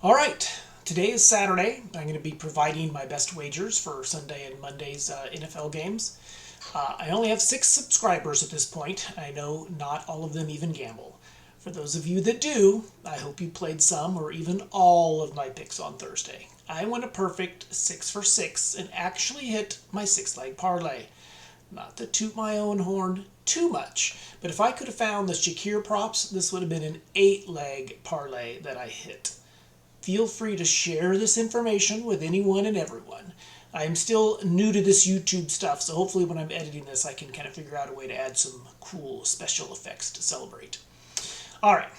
All right, today is Saturday. I'm going to be providing my best wagers for Sunday and Monday's NFL games. I only have 6 subscribers at this point. I know not all of them even gamble. For those of you that do, I hope you played some or even all of my picks on Thursday. I went a perfect 6 for 6 and actually hit my 6-leg parlay. Not to toot my own horn too much, but if I could have found the Shakir props, this would have been an 8-leg parlay that I hit. Feel free to share this information with anyone and everyone. I am still new to this YouTube stuff, so hopefully when I'm editing this, I can kind of figure out a way to add some cool special effects to celebrate. All right,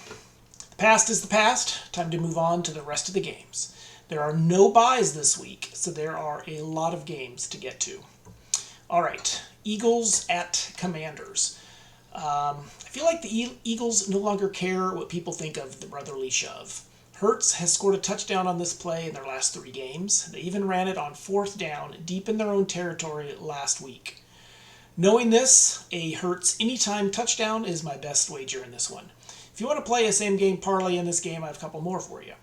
the past is the past. Time to move on to the rest of the games. There are no buys this week, so there are a lot of games to get to. All right, Eagles at Commanders. I feel like the Eagles no longer care what people think of the brotherly shove. Hurts has scored a touchdown on this play in their last 3 games. They even ran it on 4th down, deep in their own territory last week. Knowing this, a Hurts anytime touchdown is my best wager in this one. If you want to play a same-game parlay in this game, I have a couple more for you.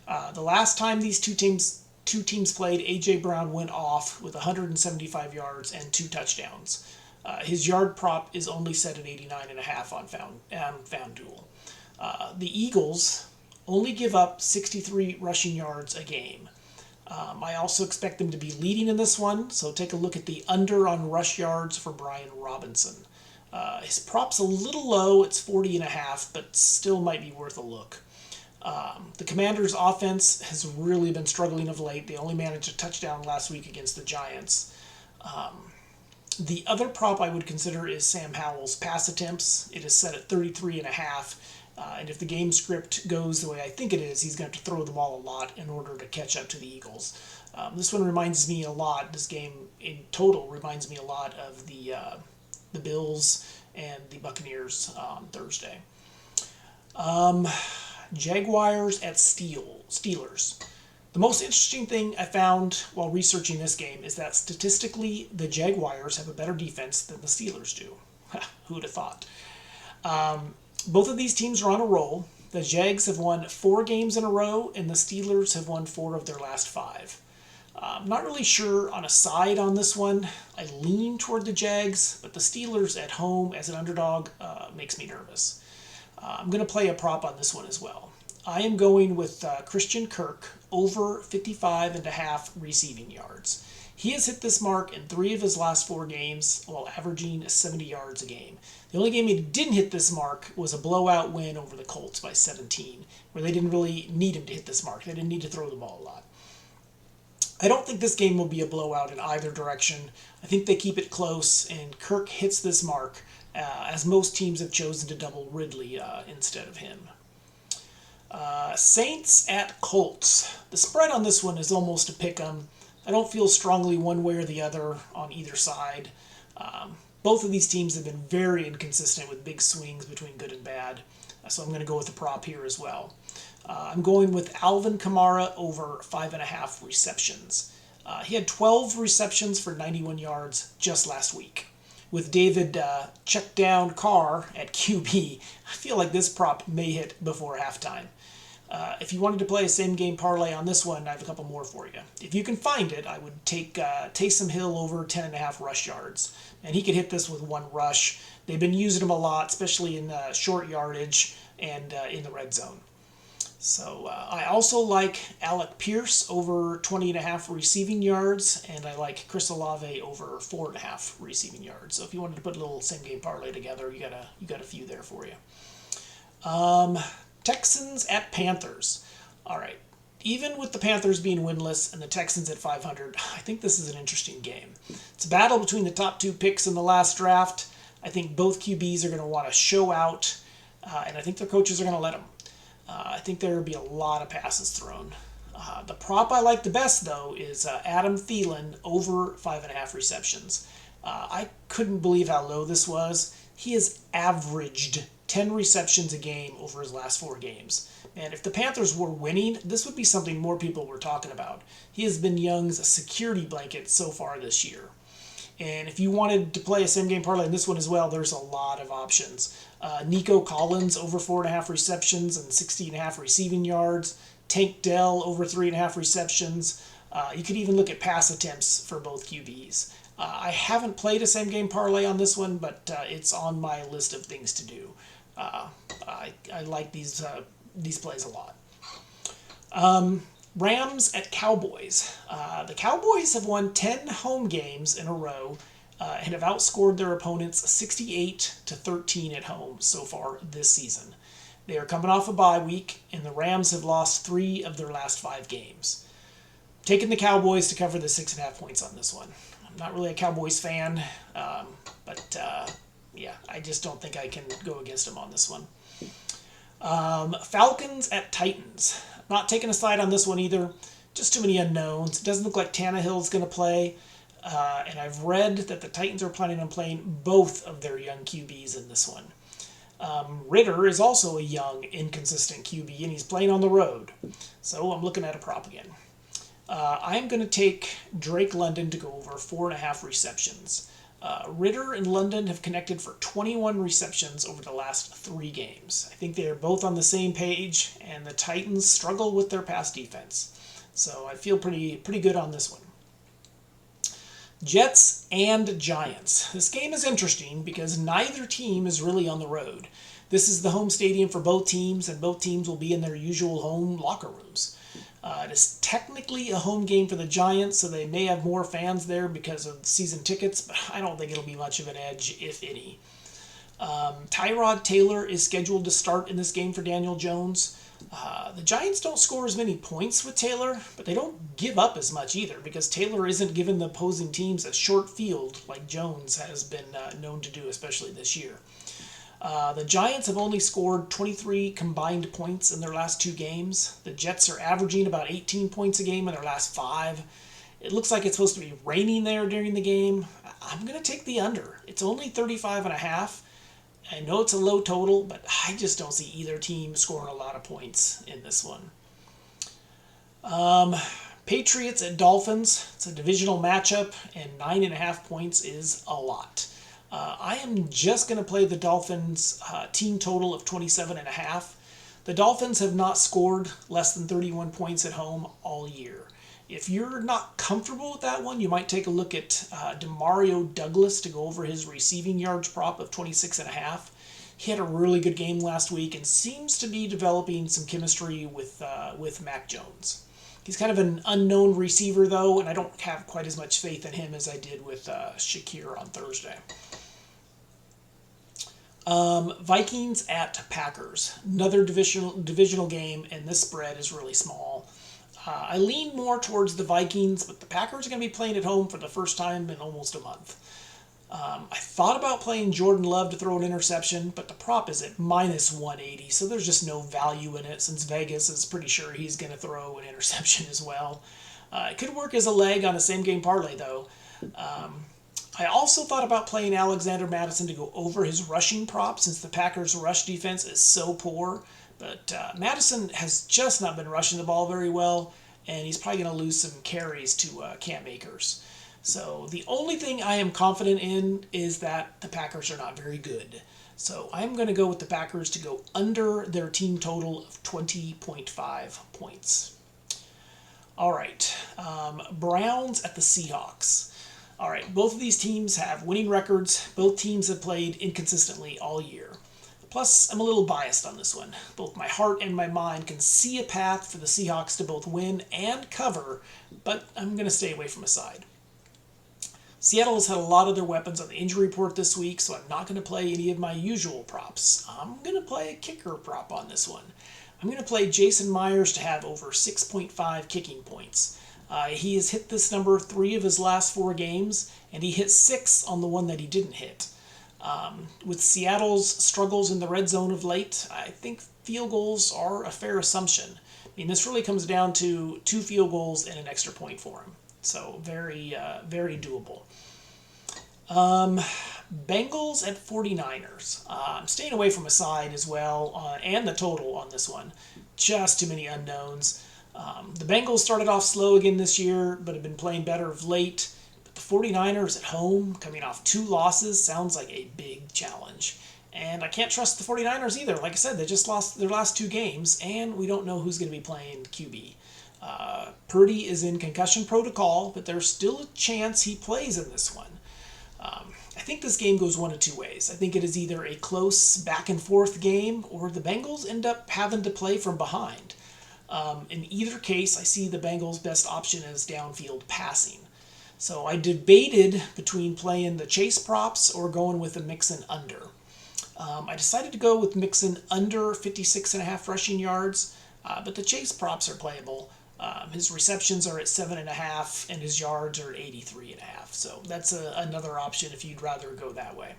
The last time these two teams played, A.J. Brown went off with 175 yards and 2 touchdowns. His yard prop is only set at 89.5 on FanDuel. The Eagles only give up 63 rushing yards a game. I also expect them to be leading in this one, so take a look at the under on rush yards for Brian Robinson. His prop's a little low, it's 40.5, but still might be worth a look. The Commanders' offense has really been struggling of late. They only managed a touchdown last week against the Giants. The other prop I would consider is Sam Howell's pass attempts. It is set at 33.5. And if the game script goes the way I think it is, he's going to have to throw the ball a lot in order to catch up to the Eagles. This one reminds me a lot, this game in total reminds me a lot of the Bills and the Buccaneers on Thursday. Jaguars at Steelers. The most interesting thing I found while researching this game is that statistically the Jaguars have a better defense than the Steelers do. Who'd have thought? Both of these teams are on a roll. The Jags have won 4 games in a row, and the Steelers have won 4 of their last 5. I'm not really sure on a side on this one. I lean toward the Jags, but the Steelers at home as an underdog makes me nervous. I'm going to play a prop on this one as well. I am going with Christian Kirk over 55.5 receiving yards. He has hit this mark in 3 of his last 4 games while averaging 70 yards a game. The only game he didn't hit this mark was a blowout win over the Colts by 17, where they didn't really need him to hit this mark. They didn't need to throw the ball a lot. I don't think this game will be a blowout in either direction. I think they keep it close, and Kirk hits this mark, as most teams have chosen to double Ridley instead of him. Saints at Colts. The spread on this one is almost a pick-em. I don't feel strongly one way or the other on either side. Both of these teams have been very inconsistent with big swings between good and bad, so I'm going to go with the prop here as well. I'm going with Alvin Kamara over 5.5 receptions. He had 12 receptions for 91 yards just last week. With David check down Carr at QB, I feel like this prop may hit before halftime. If you wanted to play a same-game parlay on this one, I have a couple more for you. If you can find it, I would take Taysom Hill over 10.5 rush yards. And he could hit this with 1 rush. They've been using him a lot, especially in short yardage and in the red zone. So I also like Alec Pierce over 20.5 receiving yards, and I like Chris Olave over 4.5 receiving yards. So if you wanted to put a little same-game parlay together, you got a few there for you. Texans at Panthers. All right. Even with the Panthers being winless and the Texans at 500, I think this is an interesting game. It's a battle between the top 2 picks in the last draft. I think both QBs are going to want to show out, and I think their coaches are going to let them. I think there will be a lot of passes thrown. The prop I like the best, though, is Adam Thielen over 5.5 receptions. I couldn't believe how low this was. He has averaged 10 receptions a game over his last 4 games. And if the Panthers were winning, this would be something more people were talking about. He has been Young's security blanket so far this year. And if you wanted to play a same-game parlay in this one as well, there's a lot of options. Nico Collins over 4.5 receptions and 60.5 receiving yards. Tank Dell over 3.5 receptions. You could even look at pass attempts for both QBs. I haven't played a same game parlay on this one, but it's on my list of things to do. I like these plays a lot. Rams at Cowboys. The Cowboys have won 10 home games in a row and have outscored their opponents 68-13 at home so far this season. They are coming off a bye week, and the Rams have lost 3 of their last 5 games. Taking the Cowboys to cover the 6.5 points on this one. I'm not really a Cowboys fan, but I just don't think I can go against them on this one. Falcons at Titans. Not taking a side on this one either. Just too many unknowns. It doesn't look like Tannehill's going to play. And I've read that the Titans are planning on playing both of their young QBs in this one. Ritter is also a young, inconsistent QB, and he's playing on the road. So I'm looking at a prop again. I'm going to take Drake London to go over 4.5 receptions. Ritter and London have connected for 21 receptions over the last 3 games. I think they are both on the same page, and the Titans struggle with their pass defense. So I feel pretty good on this one. Jets and Giants. This game is interesting because neither team is really on the road. This is the home stadium for both teams, and both teams will be in their usual home locker rooms. It is technically a home game for the Giants, so they may have more fans there because of season tickets, but I don't think it'll be much of an edge, if any. Tyrod Taylor is scheduled to start in this game for Daniel Jones. The Giants don't score as many points with Taylor, but they don't give up as much either because Taylor isn't giving the opposing teams a short field like Jones has been known to do, especially this year. The Giants have only scored 23 combined points in their last 2 games. The Jets are averaging about 18 points a game in their last 5. It looks like it's supposed to be raining there during the game. I'm going to take the under. It's only 35.5. I know it's a low total, but I just don't see either team scoring a lot of points in this one. Patriots at Dolphins. It's a divisional matchup, and 9.5 points is a lot. I am just going to play the Dolphins team total of 27.5. The Dolphins have not scored less than 31 points at home all year. If you're not comfortable with that one, you might take a look at Demario Douglas to go over his receiving yards prop of 26.5. He had a really good game last week and seems to be developing some chemistry with Mac Jones. He's kind of an unknown receiver, though, and I don't have quite as much faith in him as I did with Shakir on Thursday. Vikings at Packers. Another divisional game, and this spread is really small. I lean more towards the Vikings, but the Packers are going to be playing at home for the first time in almost a month. I thought about playing Jordan Love to throw an interception, but the prop is at -180, so there's just no value in it since Vegas is pretty sure he's going to throw an interception as well. It could work as a leg on a same-game parlay, though. I also thought about playing Alexander Mattison to go over his rushing prop since the Packers' rush defense is so poor. But Madison has just not been rushing the ball very well, and he's probably going to lose some carries to Cam Akers. So the only thing I am confident in is that the Packers are not very good. So I'm going to go with the Packers to go under their team total of 20.5 points. All right, Browns at the Seahawks. All right, both of these teams have winning records. Both teams have played inconsistently all year. Plus, I'm a little biased on this one. Both my heart and my mind can see a path for the Seahawks to both win and cover, but I'm going to stay away from a side. Seattle has had a lot of their weapons on the injury report this week, so I'm not going to play any of my usual props. I'm going to play a kicker prop on this one. I'm going to play Jason Myers to have over 6.5 kicking points. He has hit this number 3 of his last 4 games, and he hit 6 on the one that he didn't hit. With Seattle's struggles in the red zone of late, I think field goals are a fair assumption. I mean, this really comes down to 2 field goals and an extra point for him. So very doable. Bengals at 49ers. I'm staying away from a side as well, and the total on this one. Just too many unknowns. The Bengals started off slow again this year, but have been playing better of late. But the 49ers at home, coming off 2 losses, sounds like a big challenge. And I can't trust the 49ers either. Like I said, they just lost their last 2 games, and we don't know who's going to be playing QB. Purdy is in concussion protocol, but there's still a chance he plays in this one. I think this game goes one of 2 ways. I think it is either a close back-and-forth game, or the Bengals end up having to play from behind. In either case, I see the Bengals' best option as downfield passing. So I debated between playing the chase props or going with the Mixon under. I decided to go with Mixon under 56.5 rushing yards, but the chase props are playable. His receptions are at 7.5, and his yards are at 83.5. So that's another option if you'd rather go that way.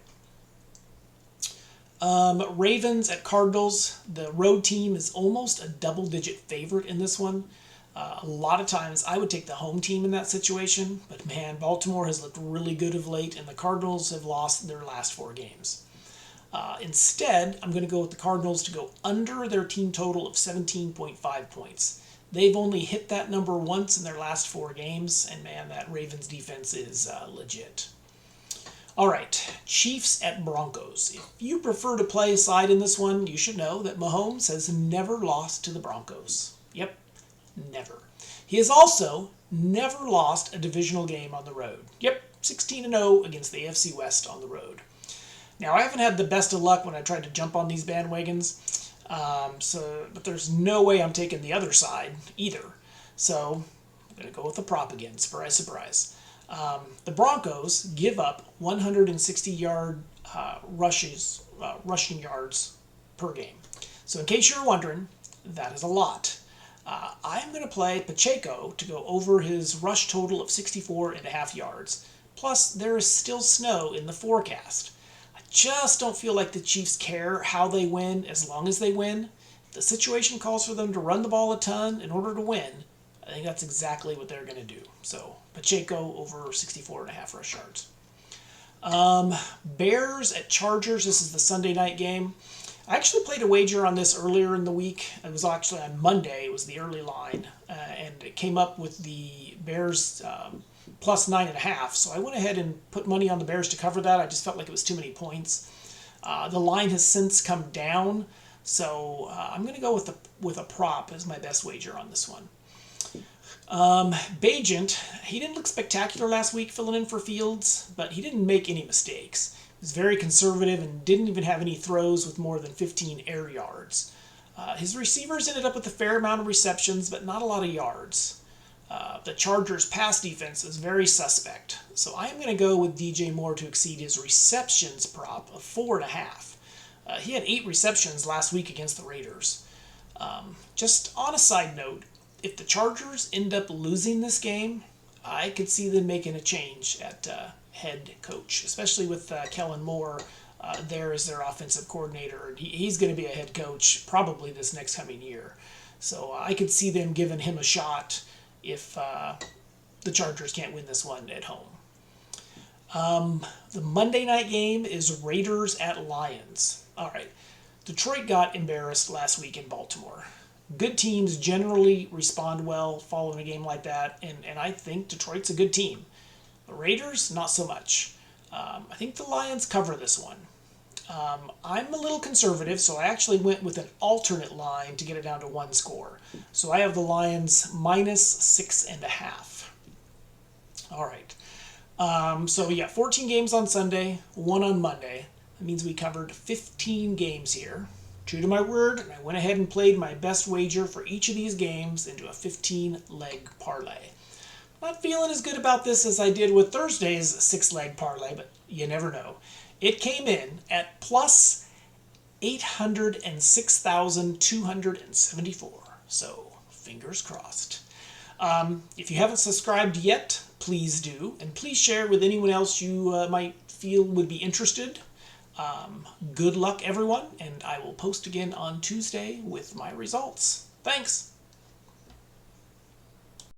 Ravens at Cardinals. The road team is almost a double-digit favorite in this one. A lot of times I would take the home team in that situation, but man, Baltimore has looked really good of late, and the Cardinals have lost their last 4 games. Instead, I'm going to go with the Cardinals to go under their team total of 17.5 points. They've only hit that number once in their last 4 games, and man, that Ravens defense is legit. All right, Chiefs at Broncos. If you prefer to play a side in this one, you should know that Mahomes has never lost to the Broncos. Yep, never. He has also never lost a divisional game on the road. Yep, 16-0 against the AFC West on the road. Now, I haven't had the best of luck when I tried to jump on these bandwagons, but there's no way I'm taking the other side either. So I'm going to go with the prop again, surprise, surprise. The Broncos give up 160-yard rushing yards per game. So in case you're wondering, that is a lot. I'm going to play Pacheco to go over his rush total of 64.5 yards. Plus, there is still snow in the forecast. I just don't feel like the Chiefs care how they win as long as they win. If the situation calls for them to run the ball a ton in order to win, I think that's exactly what they're going to do. So, Pacheco over 64.5 rush yards. Bears at Chargers. This is the Sunday night game. I actually played a wager on this earlier in the week. It was actually on Monday. It was the early line. And it came up with the Bears plus 9.5. So I went ahead and put money on the Bears to cover that. I just felt like it was too many points. The line has since come down. So I'm going to go with a prop as my best wager on this one. Bajent, he didn't look spectacular last week filling in for Fields, but he didn't make any mistakes. He was very conservative and didn't even have any throws with more than 15 air yards. His receivers ended up with a fair amount of receptions, but not a lot of yards. The Chargers' pass defense is very suspect, so I'm going to go with DJ Moore to exceed his receptions prop of 4.5. He had 8 receptions last week against the Raiders. Just on a side note, if the Chargers end up losing this game, I could see them making a change at head coach, especially with Kellen Moore there as their offensive coordinator. He's going to be a head coach probably this next coming year. So I could see them giving him a shot if the Chargers can't win this one at home. The Monday night game is Raiders at Lions. All right, Detroit got embarrassed last week in Baltimore. Good teams generally respond well following a game like that, and I think Detroit's a good team. The Raiders, not so much. I think the Lions cover this one. I'm a little conservative, so I actually went with an alternate line to get it down to 1 score. So I have the Lions minus 6.5. All right. So we got 14 games on Sunday, 1 on Monday. That means we covered 15 games here. True to my word, I went ahead and played my best wager for each of these games into a 15-leg parlay. Not feeling as good about this as I did with Thursday's 6-leg parlay, but you never know. It came in at plus 806,274. So, fingers crossed. If you haven't subscribed yet, please do. And please share with anyone else you might feel would be interested. Good luck, everyone, and I will post again on Tuesday with my results. Thanks.